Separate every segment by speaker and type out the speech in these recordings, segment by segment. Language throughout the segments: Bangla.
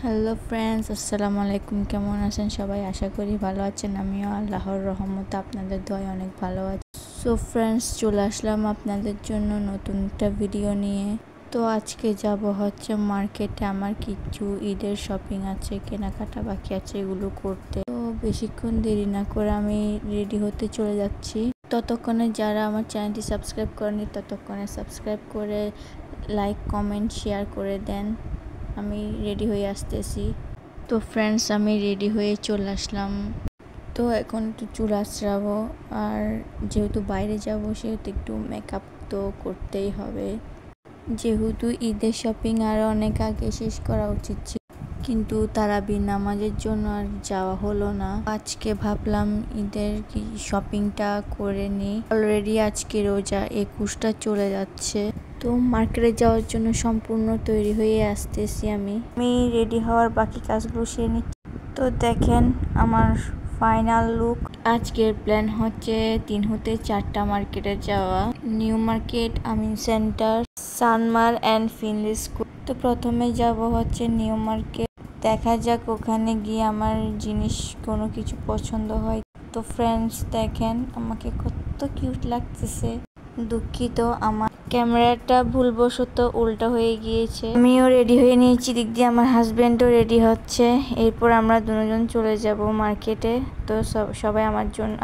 Speaker 1: হ্যালো ফ্রেন্ডস, আসসালামু আলাইকুম। কেমন আছেন সবাই? আশা করি ভালো আছেন। আমিও আল্লাহর রহমতে আপনাদের দোয়ায় অনেক ভালো আছি। সো ফ্রেন্ডস, চলে আসলাম আপনাদের জন্য নতুন একটা ভিডিও নিয়ে। তো আজকে যাব হচ্ছে মার্কেটে। আমার কিছু ঈদের শপিং আছে, কেনাকাটা বাকি আছে, এগুলো করতে। তো বেশিক্ষণ দেরি না করে আমি রেডি হতে চলে যাচ্ছি। ততক্ষণে যারা আমার চ্যানেলটি সাবস্ক্রাইব করেনি ততক্ষণে সাবস্ক্রাইব করে লাইক, কমেন্ট, শেয়ার করে দেন। আমি রেডি হয়ে আসতেছি। তো ফ্রেন্ডস, আমি রেডি হয়ে চলে আসলাম। তো এখন একটু চুল আঁচড়াবো, আর যেহেতু বাইরে যাব সেহেতু একটু মেকআপ তো করতেই হবে। যেহেতু ঈদের শপিং আর অনেক আগে শেষ করা উচিত ছিল, কিন্তু তারাবির নামাজের জন্য আর যাওয়া হলো না। আজকে ভাবলাম ঈদের কি শপিংটা করে নিই। অলরেডি আজকে রোজা 21টা চলে যাচ্ছে। তো মার্কেটে যাওয়ার জন্য সম্পূর্ণ তৈরি হয়ে আসতেছি। আমি রেডি হওয়ার বাকি কাজগুলো সেরে নিচ্ছি। তো দেখেন আমার ফাইনাল লুক। আজকের প্ল্যান হচ্ছে 3 হতে 4টা মার্কেটে যাওয়া। New market, Amin centre, Sanmar and finally school. তো প্রথমে যাব হচ্ছে নিউ মার্কেট। দেখা যাক ওখানে গিয়ে আমার জিনিস কোনো কিছু পছন্দ হয়। তো ফ্রেন্ডস দেখেন আমাকে কত কিউট লাগতেছে। দুঃখিত, আমার ক্যামেরাটা ভুলবশত উল্টা হয়ে গিয়েছে। আমিও রেডি হয়ে নিয়েছি, দিক দিয়ে আমার হাজবেন্ডও রেডি হচ্ছে। এরপর আমরা দুজন চলে যাব মার্কেটে। তো সবাই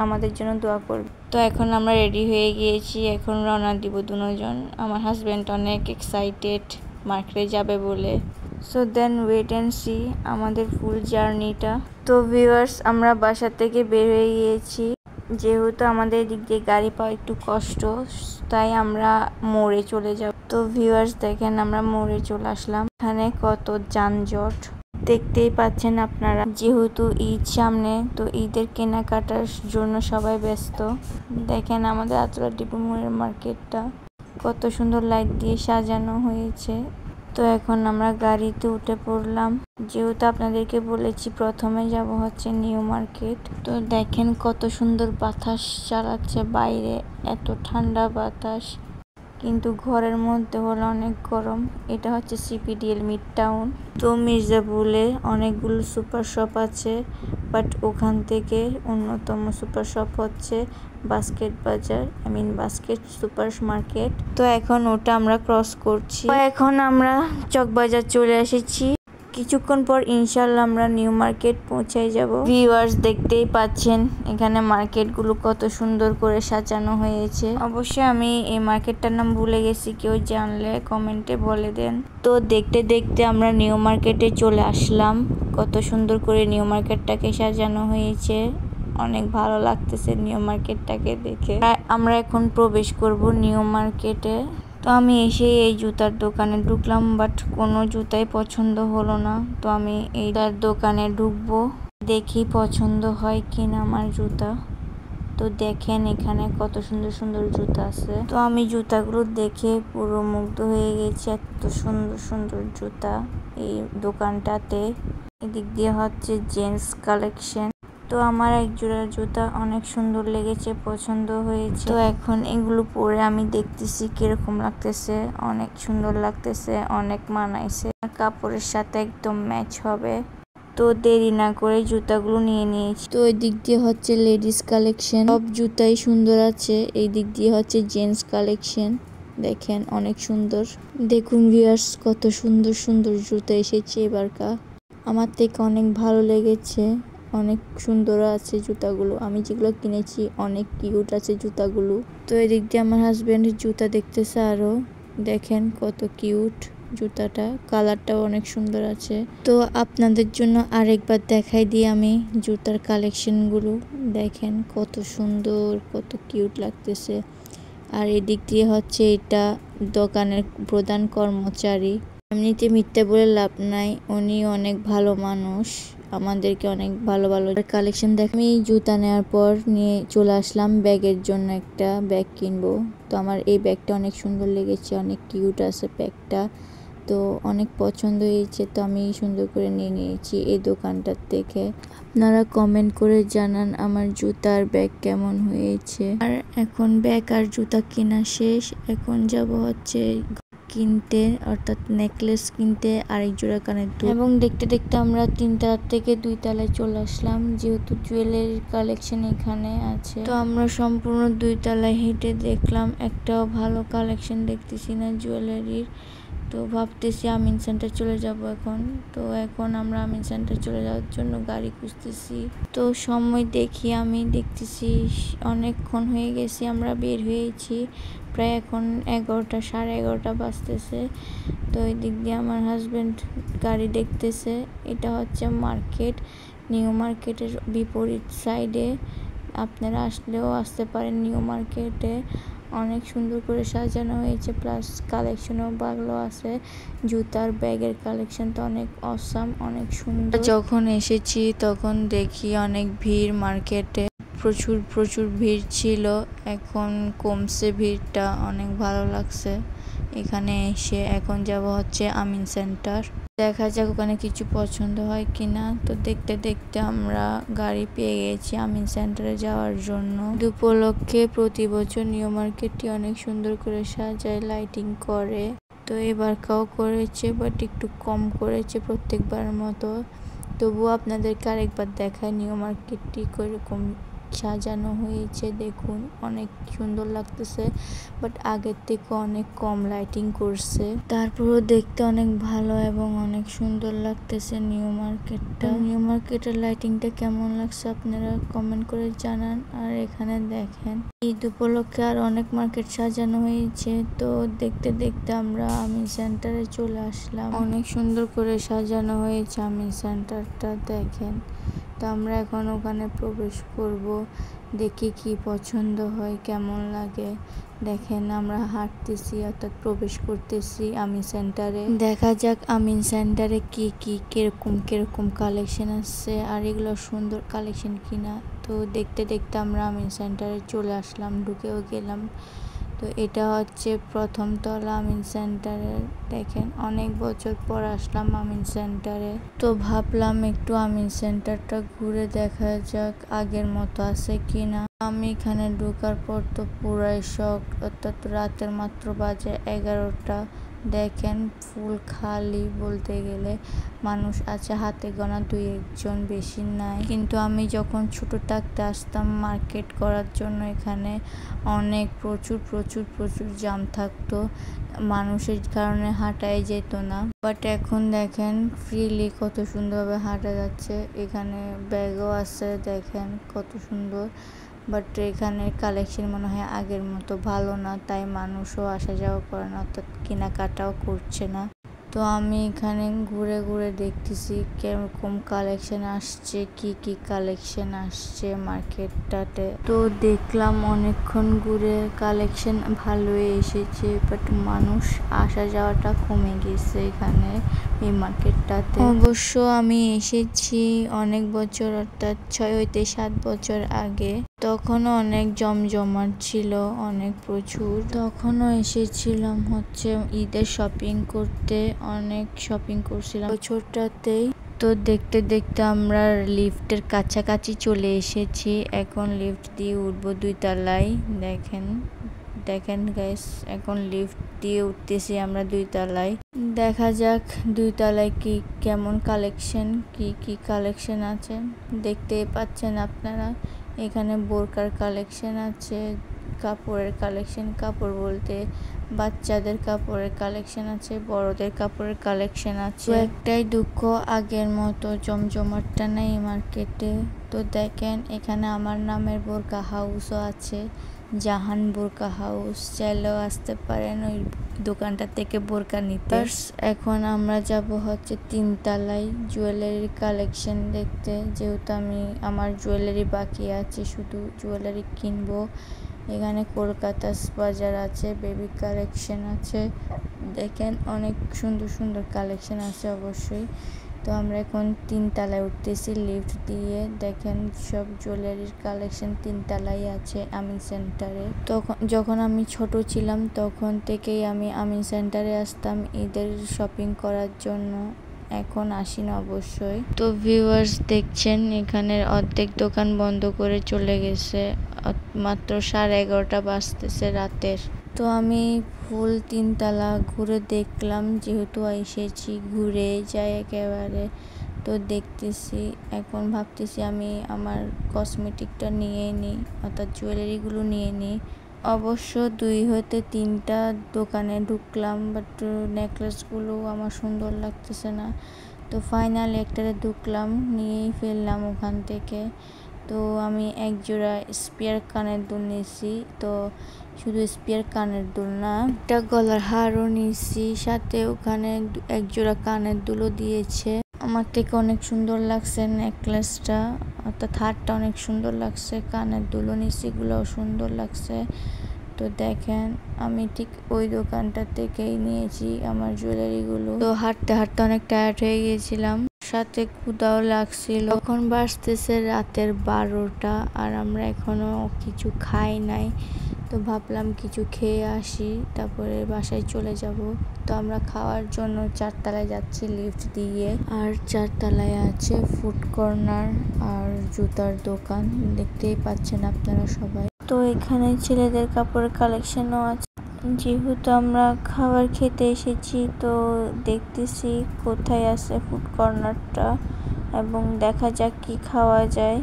Speaker 1: আমাদের জন্য দোয়া করবে। তো এখন আমরা রেডি হয়ে গিয়েছি, এখন রওনা দিব দুজন। আমার হাজবেন্ড অনেক এক্সাইটেড মার্কেটে যাবে বলে। So then wait and see আমাদের ফুল জার্নিটা। তো ভিউয়ার্স, আমরা বাসা থেকে বের হয়ে গিয়েছি। যেহেতু আমাদের দিক দিয়ে গাড়ি পাওয়া একটু কষ্ট, তাই আমরা মোড়ে চলে যাব। তো ভিউয়ার্স দেখেন আমরা মোড়ে চলে আসলাম। এখানে কত যানজট দেখতেই পাচ্ছেন আপনারা। যেহেতু ঈদ সামনে, তো ঈদের কেনাকাটার জন্য সবাই ব্যস্ত। দেখেন আমাদের আতরা ডিপো মোড়ের মার্কেটটা কত সুন্দর লাইট দিয়ে সাজানো হয়েছে। তো এখন আমরা গাড়িতে উঠে পড়লাম। যেহেতু আপনাদেরকে বলেছি প্রথমে যাব হচ্ছে নিউ মার্কেট। তো দেখেন কত সুন্দর বাতাস চালাচ্ছে বাইরে, এত ঠান্ডা বাতাস, কিন্তু ঘরের মধ্যে হলো অনেক গরম। এটা হচ্ছে সিপিডিএল মিড টাউন। তো মির্জাপুরে অনেকগুলো সুপার শপ আছে, বাট ওখান থেকে অন্যতম সুপার শপ হচ্ছে বাস্কেট বাজার, বাস্কেট সুপার মার্কেট। তো এখন ওটা আমরা ক্রস করছি। এখন আমরা চকবাজার চলে এসেছি। কিছুক্ষণ পর ইনশাল্লাহ আমরা নিউ মার্কেট পৌঁছাই যাব। ভিউয়ার্স দেখতেই পাচ্ছেন এখানে মার্কেটগুলো কত সুন্দর করে সাজানো হয়েছে। অবশ্যই আমি এই মার্কেটটার নাম ভুলে গেছি, কেউ জানলে কমেন্টে বলে দেন। তো দেখতে দেখতে আমরা নিউ মার্কেটে চলে আসলাম। কত সুন্দর করে নিউ মার্কেটটাকে সাজানো হয়েছে, অনেক ভালো লাগতেছে নিউ মার্কেটটাকে দেখে। আমরা এখন প্রবেশ করব নিউ মার্কেটে। তো আমি এসে এই জুতার দোকানে ঢুকলাম, বাট কোনো জুতাই পছন্দ হলো না। তো আমি এইটার দোকানে ঢুকবো, দেখি পছন্দ হয় কিনা আমার জুতা। তো দেখেন এখানে কত সুন্দর সুন্দর জুতা আছে। তো আমি জুতাগুলো দেখে পুরো মুগ্ধ হয়ে গেছি, এত সুন্দর সুন্দর জুতা এই দোকানটাতে। এদিক দিয়ে হচ্ছে জেন্টস কালেকশন। তো আমার এক জোড়া জুতা অনেক সুন্দর লেগেছে, পছন্দ হয়েছে। তো এখন এগুলো পরে আমি দেখতেছি কিরকম লাগতেছে। অনেক সুন্দর লাগতেছে, অনেক মানাইছে, কাপড়ের সাথে একদম ম্যাচ হবে। তো দেরি না করে জুতাগুলো নিয়ে নিয়েছি। তো এই দিক দিয়ে হচ্ছে লেডিস কালেকশন, সব জুতাই সুন্দর আছে। এই দিক দিয়ে হচ্ছে জেন্টস কালেকশন, দেখেন অনেক সুন্দর। দেখুন ভিউয়ার্স, কত সুন্দর সুন্দর জুতা এসেছে এবারকা। আমার থেকে অনেক ভালো লেগেছে, অনেক সুন্দর আছে জুতাগুলো। আমি যেগুলো কিনেছি অনেক কিউট আছে জুতাগুলো। তো এদিক দিয়ে আমার হাজবেন্ডের জুতা দেখতেছে আরো, দেখেন কত কিউট জুতাটা, কালারটাও অনেক সুন্দর আছে। তো আপনাদের জন্য আরেকবার দেখাই দিই আমি জুতার কালেকশনগুলো। দেখেন কত সুন্দর, কত কিউট লাগতেছে। আর এদিক দিয়ে হচ্ছে এটা দোকানের প্রধান কর্মচারী। এমনিতে মিথ্যে বলে লাভ নাই, উনি অনেক ভালো মানুষ, আমাদেরকে অনেক ভালো ভালো কালেকশন দেখে। আমি জুতা নেওয়ার পর নিয়ে চলে আসলাম ব্যাগের জন্য, একটা ব্যাগ কিনবো। তো আমার এই ব্যাগটা অনেক সুন্দর লেগেছে, অনেক কিউট আছে ব্যাগটা, তো অনেক পছন্দ হয়েছে। তো আমি সুন্দর করে নিয়ে নিয়েছি এই দোকানটার থেকে। আপনারা কমেন্ট করে জানান আমার জুতার ব্যাগ কেমন হয়েছে। আর এখন ব্যাগ আর জুতা কেনা শেষ, এখন যাব হচ্ছে কিনতে, অর্থাৎ নেকলেস কিনতে, আরেক জোড়া কানের দুল। এবং দেখতে দেখতে আমরা 3 তলা থেকে 2 তলায় চলে আসলাম, যেহেতু জুয়েলারির কালেকশন এখানে আছে। তো আমরা সম্পূর্ণ 2 তলায় হেঁটে দেখলাম একটাও ভালো কালেকশন দেখতেছি না জুয়েলারির। তো ভাবতেছি আমিন সেন্টার চলে যাব এখন। তো এখন আমরা আমিন সেন্টার চলে যাওয়ার জন্য গাড়ি খুঁজতেছি। তো সময় দেখি আমি দেখতেছি অনেকক্ষণ হয়ে গেছে, আমরা বের হয়েছি প্রায় এখন 11টা, 11:30 বাজতেছে। তো এই দিক দিয়ে আমার হাজব্যান্ড গাড়ি দেখতেছে। এটা হচ্ছে মার্কেট, নিউ মার্কেটের বিপরীত সাইডে। আপনারা আসলেও আসতে পারেন নিউ মার্কেটে। অনেক সুন্দর করে সাজানো হয়েছে, প্লাস কালেকশনও ভালো আছে। জুতার ব্যাগের কালেকশন তো অনেক অসাম, অনেক সুন্দর। যখন এসেছি তখন দেখি অনেক ভিড় মার্কেটে, প্রচুর প্রচুর ভিড় ছিল। এখন কমছে ভিড়টা, অনেক ভালো লাগছে এখানে এসে। এখন যাব হচ্ছে আমিন সেন্টার, দেখা যাক ওখানে কিছু পছন্দ হয় কিনা। তো দেখতে দেখতে আমরা গাড়ি পেয়ে গেছি আমিন সেন্টারে যাওয়ার জন্য। উপলক্ষে প্রতি বছর নিউ মার্কেটটি অনেক সুন্দর করে সাজায়, লাইটিং করে। তো এবারকাও করেছে, বাট একটু কম করেছে প্রত্যেকবার মতো। তবুও আপনাদেরকে আরেকবার দেখায় নিউ মার্কেটটি কিরকম সাজানো হয়েছে। দেখুন অনেক সুন্দর লাগতেছে, বাট আগের থেকে অনেক কম লাইটিং করছে। তারপরেও দেখতে অনেক ভালো এবং অনেক সুন্দর লাগতেছে নিউ মার্কেটটা। নিউ মার্কেটের লাইটিংটা কেমন লাগছে আপনারা কমেন্ট করে জানান। আর এখানে দেখেন ঈদ উপলক্ষে আর অনেক মার্কেট সাজানো হয়েছে। তো দেখতে দেখতে আমরা আমিন সেন্টারে চলে আসলাম। অনেক সুন্দর করে সাজানো হয়েছে আমিন সেন্টারটা, দেখেন। তো আমরা এখন ওখানে প্রবেশ করব, দেখি কি পছন্দ হয়, কেমন লাগে। দেখেন আমরা হাঁটতেছি, অর্থাৎ প্রবেশ করতেছি আমিন সেন্টারে। দেখা যাক আমিন সেন্টারে কি কি কিরকম কালেকশন আসছে, আর এগুলো সুন্দর কালেকশন কিনা। তো দেখতে দেখতে আমরা আমিন সেন্টারে চলে আসলাম, ঢুকেও গেলাম। তো এটা হচ্ছে প্রথম তলা আমিন সেন্টারে। দেখেন অনেক বছর পর আসলাম আমিন সেন্টারে। তো ভাবলাম একটু আমিন সেন্টারটা ঘুরে দেখা যাক আগের মতো আছে কিনা। আমি এখানে ঢোকার পর তো পুরাই শখ, অর্থাৎ রাতের মাত্র বাজে 11টা। দেখেন ফুল খালি বলতে গেলে, মানুষ আছে হাতে গোনা 2-1জন, বেশি নাই। কিন্তু আমি যখন ছোট থাকতে আসতাম মার্কেট করার জন্য, এখানে অনেক প্রচুর প্রচুর প্রচুর জ্যাম থাকতো, মানুষের কারণে হাঁটাই যেত না। বাট এখন দেখেন ফ্রিলি কত সুন্দরভাবে হাঁটা যাচ্ছে। এখানে ব্যাগও আছে, দেখেন কত সুন্দর। বাট এখানে কালেকশন মনে হয় আগের মতো ভালো না, তাই মানুষও আসা যাওয়া করে না, অর্থাৎ কেনাকাটাও করছে না। তো আমি এখানে ঘুরে ঘুরে দেখতেছি কিরকম কালেকশন আসছে, কি কি কালেকশন আসছে মার্কেটটাতে। তো দেখলাম অনেকক্ষণ ঘুরে কালেকশন ভালোই এসেছে, বাট মানুষ আসা যাওয়াটা কমে গেছে এখানে এই মার্কেটটাতে। অবশ্য আমি এসেছি অনেক বছর, অর্থাৎ 6-7 বছর আগে। তখনও অনেক জমজমাট ছিল, অনেক প্রচুর। তখনও এসেছিলাম হচ্ছে ঈদের শপিং করতে, অনেক শপিং করছিলাম বছরটাতেই। তো দেখতে দেখতে আমরা লিফটের কাছাকাছি চলে এসেছি। এখন লিফট দিয়ে উঠবো 2 তলায়। দেখেন গাইস, এখন লিফট দিয়ে উঠতেছি আমরা 2 তলায়। দেখা যাক 2 তলায় কি কেমন কালেকশন, কি কালেকশন আছে দেখতেই পাচ্ছেন আপনারা। এখানে বোরকার কালেকশন আছে, কাপড়ের কালেকশন, কাপড় বলতে বাচ্চাদের কাপড়ের কালেকশন আছে, বড়দের কাপড়ের কালেকশন আছে। একটাই দুঃখ, আগের মতো জমজমাটটা নেই মার্কেটে। তো দেখেন এখানে আমার নামের বোরকা হাউসও আছে, জাহান বোরকা হাউস। চাইলেও আসতে পারেন ওই দোকানটা থেকে বোরকা নিতে। এখন আমরা যাব হচ্ছে 3 তলায় জুয়েলারির কালেকশন দেখতে, যেহেতু আমার জুয়েলারি বাকি আছে, শুধু জুয়েলারি কিনবো। এখানে কলকাতা বাজার আছে, বেবি কালেকশন আছে। দেখেন অনেক সুন্দর সুন্দর কালেকশন আছে অবশ্যই। তো আমরা এখন 3 তলায় উঠতেছি লিফট দিয়ে। দেখেন সব জুয়েলারির কালেকশন 3 তলায় আছে আমিন সেন্টারে। যখন আমি ছোট ছিলাম তখন থেকেই আমি আমিন সেন্টারে আসতাম ঈদের শপিং করার জন্য, এখন আসি না অবশ্যই। তো ভিউয়ার্স দেখছেন এখানের অর্ধেক দোকান বন্ধ করে চলে গেছে, মাত্র 11:30 বাজতেছে রাতের। তো আমি ফুল 3 তলা ঘুরে দেখলাম, যেহেতু এসেছি ঘুরে যাই একেবারে। তো দেখতেছি, এখন ভাবতেছি আমি আমার কসমেটিকটা নিয়ে নিই, অর্থাৎ জুয়েলারিগুলো নিয়ে নিই। অবশ্য 2 হতে 3টা দোকানে ঢুকলাম, বাট নেকলেসগুলো আমার সুন্দর লাগতেছে না। তো ফাইনালি একটাতে ঢুকলাম, নিয়েই ফেললাম ওখান থেকে। তো আমি এক জোড়া স্পেয়ার কানের দুল নিয়েছি। তো শুধু স্পেয়ার কানের দুল না, একটা গলার হারও নিয়েছি, সাথে ওখানে এক জোড়া কানের দুলও দিয়েছে। আমার থেকে অনেক সুন্দর লাগছে নেকলেসটা, অর্থাৎ হারটা অনেক সুন্দর লাগছে, কানের দুলও নিয়েছি, এগুলোও সুন্দর লাগছে। তো দেখেন, আমি ঠিক ওই দোকানটা থেকেই নিয়েছি আমার জুয়েলারিগুলো। তো হাঁটতে হাঁটতে অনেক টায়ার্ড হয়ে গিয়েছিলাম, সাথে ক্ষুধাও লাগছিল। তখন বাজতেছে রাতের 12টা, আর আমরা এখনো কিছু খাই নাই। তো ভাবলাম কিছু খেয়ে আসি, তারপরে বাসায় চলে যাব। তো আমরা খাওয়ার জন্য 4 তলায় যাচ্ছি লিফট দিয়ে। আর 4 তলায় আছে ফুড কর্নার আর জুতার দোকান, দেখতেই পাচ্ছেন আপনারা সবাই। তো এখানে ছেলেদের কাপড়ের কালেকশনও আছে। যেহেতু আমরা খাবার খেতে এসেছি, তো দেখতেছি কোথায় আছে ফুড কর্নারটা, এবং দেখা যাক কি খাওয়া যায়।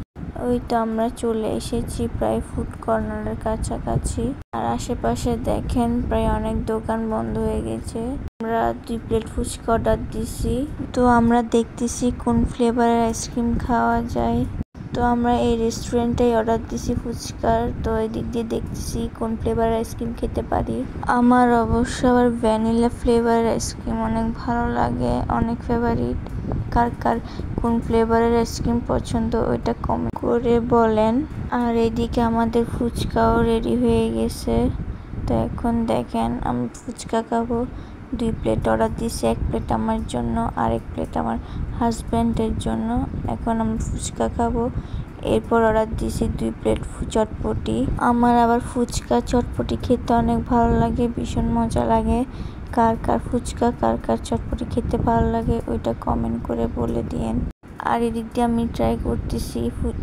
Speaker 1: ওই তো আমরা চলে এসেছি প্রায় ফুড কর্নারের কাছাকাছি। আর আশেপাশে দেখেন প্রায় অনেক দোকান বন্ধ হয়ে গেছে। আমরা 2 প্লেট ফুচকা অর্ডার দিছি। তো আমরা দেখতেছি কোন ফ্লেভারের আইসক্রিম খাওয়া যায়। তো আমরা এই রেস্টুরেন্টেই অর্ডার দিছি ফুচকার। তো এদিক দিয়ে দেখতেছি কোন ফ্লেভারের আইসক্রিম খেতে পারি। আমার অবশ্য আবার ভ্যানিলা ফ্লেভারের আইসক্রিম অনেক ভালো লাগে, অনেক ফেভারিট। কার কার কোন ফ্লেভারের আইসক্রিম পছন্দ ওইটা কমেন্ট করে বলেন। আর এইদিকে আমাদের ফুচকাও রেডি হয়ে গেছে। তো এখন দেখেন আমি ফুচকা খাবো। 2 প্লেট অর্ডার দিছি, 1 প্লেট আমার জন্য আর 1 প্লেট আমার হাজব্যান্ডের জন্য। এখন আমি ফুচকা খাবো। এরপর অর্ডার দিছি 2 প্লেট চটপটি। আমার আবার ফুচকা চটপটি খেতে অনেক ভালো লাগে, ভীষণ মজা লাগে। কার কার ফুচকা কার কার চটপটি খেতে ভালো লাগে ওইটা কমেন্ট করে বলে দিয়েন। আর এদিক দিয়ে আমি ট্রাই করতেছি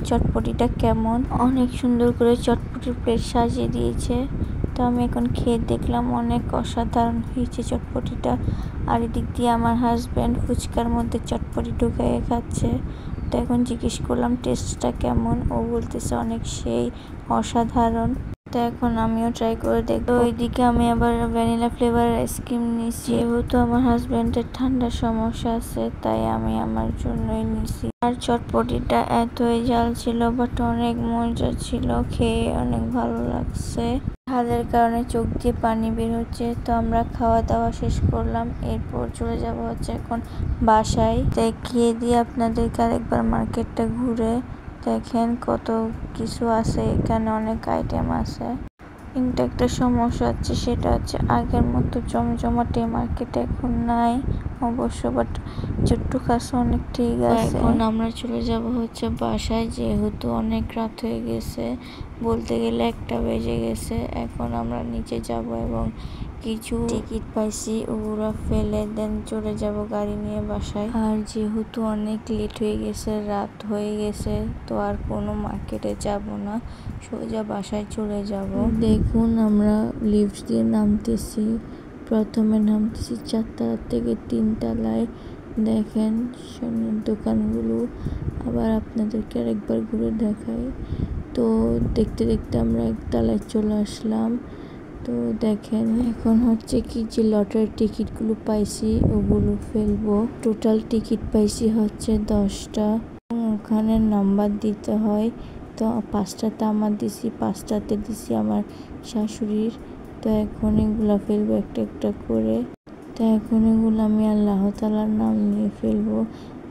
Speaker 1: চটপটিটা কেমন। অনেক সুন্দর করে চটপটির প্লেট সাজিয়ে দিয়েছে। তো আমি এখন খেয়ে দেখলাম, অনেক অসাধারণ হয়েছে চটপটিটা। আর এদিক দিয়ে আমার হাজব্যান্ড ফুচকার মধ্যে চটপটি ঢুকিয়ে খাচ্ছে। তো এখন জিজ্ঞেস করলাম টেস্টটা কেমন, ও বলতেছে অনেক সেই অসাধারণ। তো এখন আমিও ট্রাই করে দেখবো। ওইদিকে আমি আবার ভ্যানিলা ফ্লেভারের আইসক্রিম নিয়েছি, যেহেতু আমার হাজব্যান্ডের ঠান্ডার সমস্যা আছে, তাই আমি আমার জন্যই নিয়েছি। আর চটপটিটা এতই ঝাল ছিল, বাট অনেক মজা ছিল, খেয়ে অনেক ভালো লাগছে। ঝালের কারণে চোখ দিয়ে পানি বের হচ্ছে। তো আমরা খাওয়া দাওয়া শেষ করলাম, এরপর চলে যাব হচ্ছে এখন বাসায়। দেখিয়ে দিয়ে আপনাদেরকে আরেকবার মার্কেটটা ঘুরে। দেখেন কত কিছু আছে এখানে, অনেক আইটেম আছে। কিন্তু একটা সমস্যা হচ্ছে, সেটা হচ্ছে আগের মতো জমজমাটে মার্কেটে এখন নাই অবশ্য, বাট ছোট্ট কাছে অনেক ঠিক আছে। এখন আমরা চলে যাব হচ্ছে বাসায়, যেহেতু অনেক রাত হয়ে গেছে, বলতে গেলে 1টা বেজে গেছে। এখন আমরা নিচে যাব এবং কিছু টিকিট পাইছি ওগুলো ফেলে দেন চলে যাব গাড়ি নিয়ে বাসায়। আর যেহেতু অনেক লেট হয়ে গেছে, রাত হয়ে গেছে, তো আর কোনো মার্কেটে যাব না, সোজা বাসায় চলে যাব। দেখুন আমরা লিফট দিয়ে নামতেছি, প্রথমে নামতেছি 4 তলা থেকে 3 তলায়। দেখেন সামনের দোকানগুলো, আবার আপনাদেরকে আরেকবার ঘুরে দেখাই। তো দেখতে দেখতে আমরা 1 তলায় চলে আসলাম। তো দেখেন এখন হচ্ছে কি যে লটারির টিকিটগুলো পাইছি ওগুলো ফেলবো। টোটাল টিকিট পাইছি হচ্ছে 10টা, ওখানে নাম্বার দিতে হয়। তো 5টাতে আমার দিছি, 5টাতে দিছি আমার শাশুড়ির। তো এখন এগুলা ফেলবো একটা একটা করে। তো এখন এগুলো আমি আল্লাহ তাআলার নাম নিয়ে ফেলবো।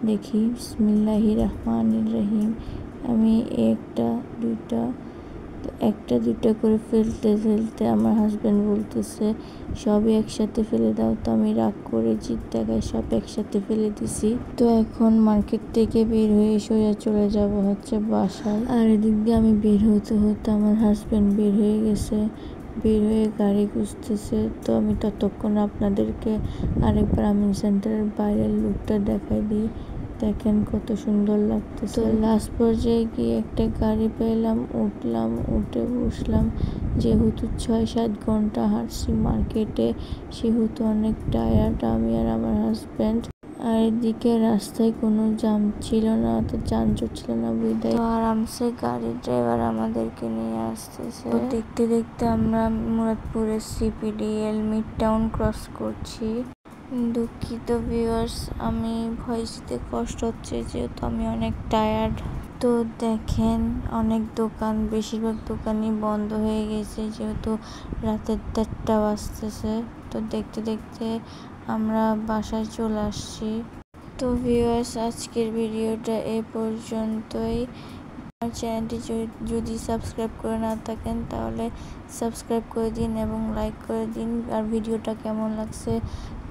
Speaker 1: দেখি বিসমিল্লাহির রহমানির রহিম। আমি 1টা 2টা, তো 1টা 2টা করে ফেলতে ফেলতে আমার হাজব্যান্ড বলতেছে সবই একসাথে ফেলে দাও। তো আমি রাগ করে জিদ দেখায় সব একসাথে ফেলে দিছি। তো এখন মার্কেট থেকে বের হয়ে সোজা চলে যাব হচ্ছে বাসায়। আর এদিক দিয়ে আমি বের হতে হতে আমার হাজব্যান্ড বের হয়ে গেছে, বের হয়ে গাড়ি খুঁজতেছে। তো আমি ততক্ষণ আপনাদেরকে আরেকবার আমিন সেন্টারের বাইরের লুকটা দেখাই দিই। দেখেন কত সুন্দর লাগতেছে। তো লাস্ট পর্যায়ে গিয়ে একটা গাড়ি পেলাম, উঠলাম, উঠে বসলাম। যেহেতু 6-7 ঘন্টা হাঁটছি মার্কেটে, সেহেতু অনেক টায়ার্ড আমি আর আমার হাজব্যান্ড। আর এদিকে রাস্তায় কোনো জ্যাম ছিল না, তো যানজট ছিল না বিদায় তো আরামসে গাড়ির ড্রাইভার আমাদেরকে নিয়ে আসতেছে। তো দেখতে দেখতে আমরা মুরাদপুরের CPDL মিড টাউন ক্রস করছি। দুঃখিত ভিউয়ার্স, আমি ভয়েস দিতে কষ্ট হচ্ছে যেহেতু আমি অনেক টায়ার্ড। তো দেখেন অনেক দোকান, বেশিরভাগ দোকানই বন্ধ হয়ে গেছে যেহেতু রাতের 1:30 বাজতেছে। তো দেখতে দেখতে আমরা বাসায় চলে আসছি। তো ভিউয়ার্স, আজকের ভিডিওটা এ পর্যন্তই। আমার চ্যানেলটি যদি সাবস্ক্রাইব করে না থাকেন তাহলে সাবস্ক্রাইব করে দিন এবং লাইক করে দিন। আর ভিডিওটা কেমন লাগছে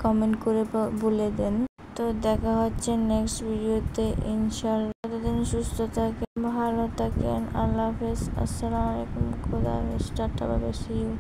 Speaker 1: কমেন্ট করে বলে দেন। তো দেখা হচ্ছে নেক্সট ভিডিওতে ইনশাআল্লাহ। ততদিন সুস্থ থাকেন, ভালো থাকেন। আল্লাহ হাফেজ, আসসালামু আলাইকুম, খোদা হাফেজ, tata, bye bye, see you.